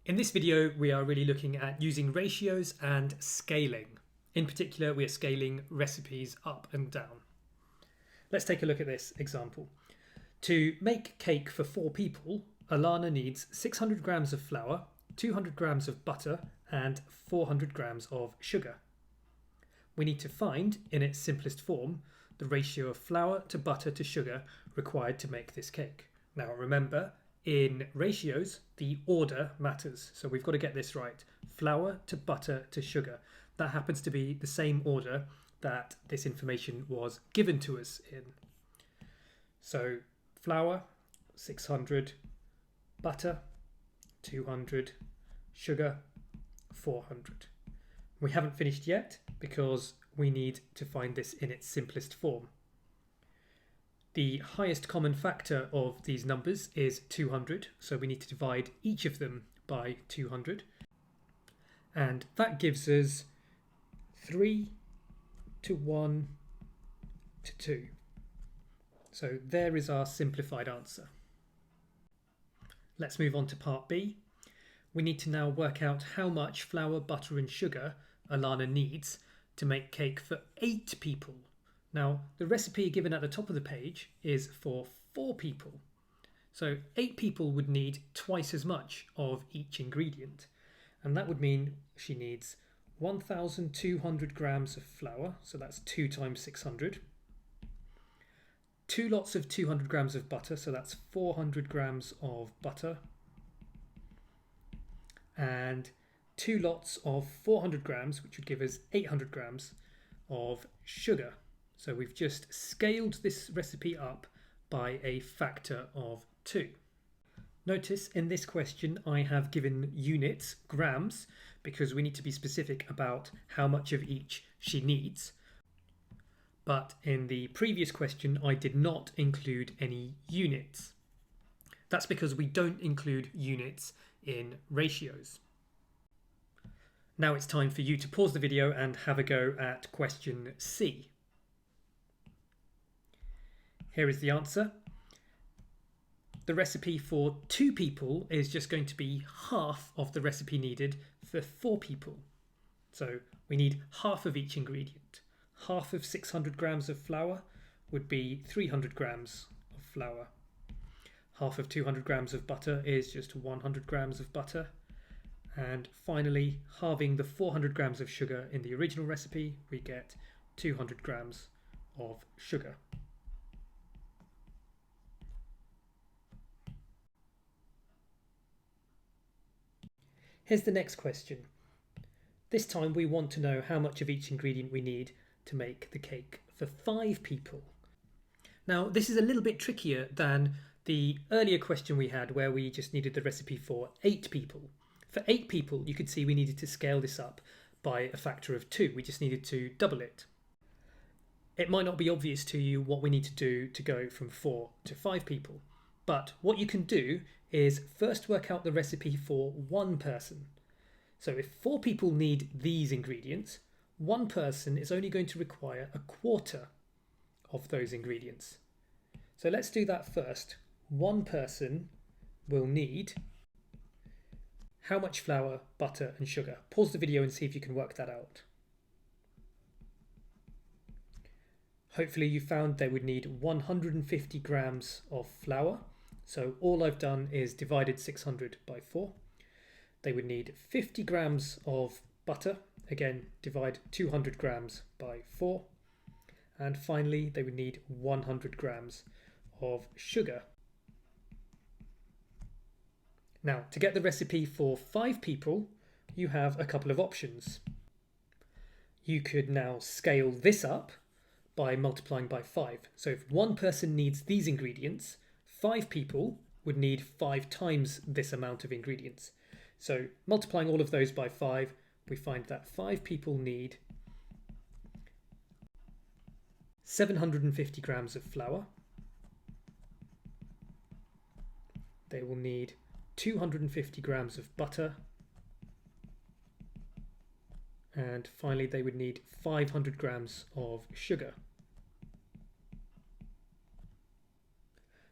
In this video, we are really looking at using ratios and scaling. In particular, we are scaling recipes up and down. Let's take a look at this example. To make cake for 4 people, Alana needs 600 grams of flour, 200 grams of butter, and 400 grams of sugar. We need to find, in its simplest form, the ratio of flour to butter to sugar required to make this cake. Now remember, in ratios, the order matters. So we've got to get this right. Flour to butter to sugar. That happens to be the same order that this information was given to us in. So flour, 600, butter, 200, sugar, 400. We haven't finished yet because we need to find this in its simplest form. The highest common factor of these numbers is 200, so we need to divide each of them by 200. And that gives us 3 to 1 to 2. So there is our simplified answer. Let's move on to part B. We need to now work out how much flour, butter and sugar Alana needs to make cake for 8 people. Now, the recipe given at the top of the page is for 4 people. So 8 people would need twice as much of each ingredient. And that would mean she needs 1,200 grams of flour, so that's 2 times 600. 2 lots of 200 grams of butter, so that's 400 grams of butter. And 2 lots of 400 grams, which would give us 800 grams of sugar. So we've just scaled this recipe up by a factor of 2. Notice in this question I have given units, grams, because we need to be specific about how much of each she needs. But in the previous question I did not include any units. That's because we don't include units in ratios. Now it's time for you to pause the video and have a go at question C. Here is the answer. The recipe for 2 people is just going to be half of the recipe needed for 4 people. So we need half of each ingredient. Half of 600 grams of flour would be 300 grams of flour. Half of 200 grams of butter is just 100 grams of butter. And finally, halving the 400 grams of sugar in the original recipe, we get 200 grams of sugar. Here's the next question. This time we want to know how much of each ingredient we need to make the cake for 5 people. Now this is a little bit trickier than the earlier question we had where we just needed the recipe for 8 people. For 8 people you could see we needed to scale this up by a factor of 2. We just needed to double it. It might not be obvious to you what we need to do to go from 4 to 5 people. But what you can do is first work out the recipe for 1 person. So if 4 people need these ingredients, 1 person is only going to require a quarter of those ingredients. So let's do that first. 1 person will need how much flour, butter and sugar? Pause the video and see if you can work that out. Hopefully you found they would need 150 grams of flour. So all I've done is divided 600 by 4. They would need 50 grams of butter. Again, divide 200 grams by 4. And finally, they would need 100 grams of sugar. Now, to get the recipe for 5 people, you have a couple of options. You could now scale this up by multiplying by 5. So if 1 person needs these ingredients, 5 people would need 5 times this amount of ingredients. So multiplying all of those by 5, we find that 5 people need 750 grams of flour. They will need 250 grams of butter. And finally, they would need 500 grams of sugar.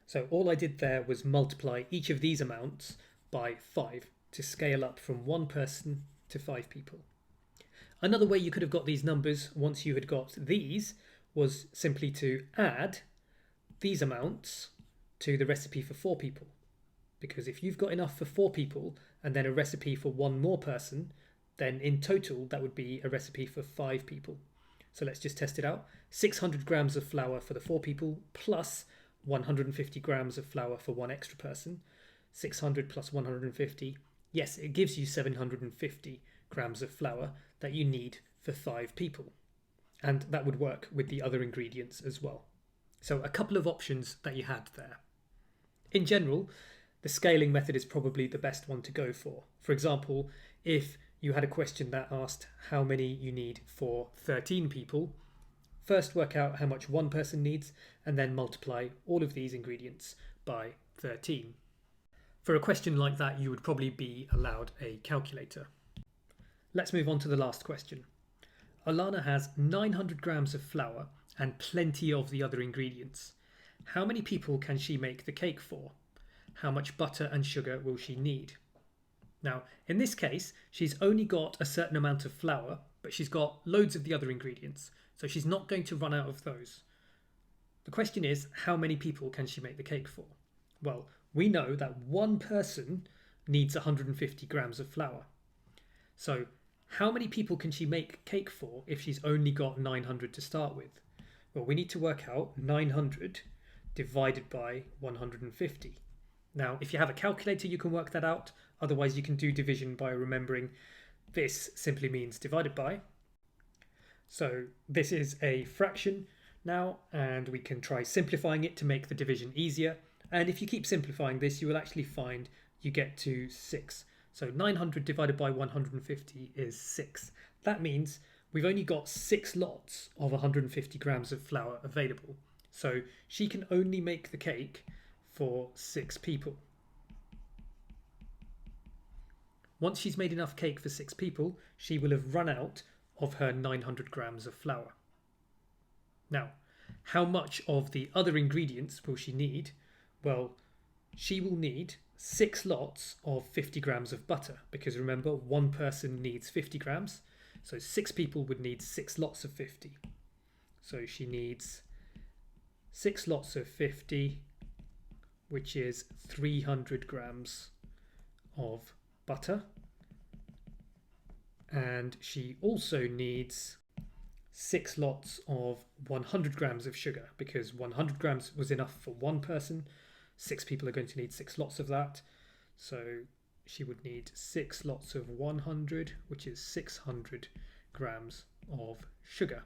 So all I did there was multiply each of these amounts by 5. to scale up from 1 person to 5 people. Another way you could have got these numbers once you had got these was simply to add these amounts to the recipe for 4 people. Because if you've got enough for 4 people and then a recipe for 1 more person, then in total that would be a recipe for 5 people. So let's just test it out. 600 grams of flour for the 4 people plus 150 grams of flour for 1 extra person. 600 plus 150. Yes, it gives you 750 grams of flour that you need for 5 people. And that would work with the other ingredients as well. So a couple of options that you had there. In general, the scaling method is probably the best one to go for. For example, if you had a question that asked how many you need for 13 people, first work out how much 1 person needs and then multiply all of these ingredients by 13. For a question like that, you would probably be allowed a calculator. Let's move on to the last question. Alana has 900 grams of flour and plenty of the other ingredients. How many people can she make the cake for? How much butter and sugar will she need? Now, in this case, she's only got a certain amount of flour, but she's got loads of the other ingredients, so she's not going to run out of those. The question is, how many people can she make the cake for? Well, we know that 1 person needs 150 grams of flour. So, how many people can she make cake for if she's only got 900 to start with? Well, we need to work out 900 divided by 150. Now, if you have a calculator, you can work that out. Otherwise, you can do division by remembering this simply means divided by. So this is a fraction now, and we can try simplifying it to make the division easier. And if you keep simplifying this, you will actually find you get to 6. So 900 divided by 150 is 6. That means we've only got 6 lots of 150 grams of flour available. So she can only make the cake for 6 people. Once she's made enough cake for 6 people, she will have run out of her 900 grams of flour. Now, how much of the other ingredients will she need? Well, she will need 6 lots of 50 grams of butter, because remember, 1 person needs 50 grams, so 6 people would need 6 lots of 50. So she needs 6 lots of 50, which is 300 grams of butter. And she also needs 6 lots of 100 grams of sugar, because 100 grams was enough for 1 person. 6 people are going to need 6 lots of that. So she would need 6 lots of 100, which is 600 grams of sugar.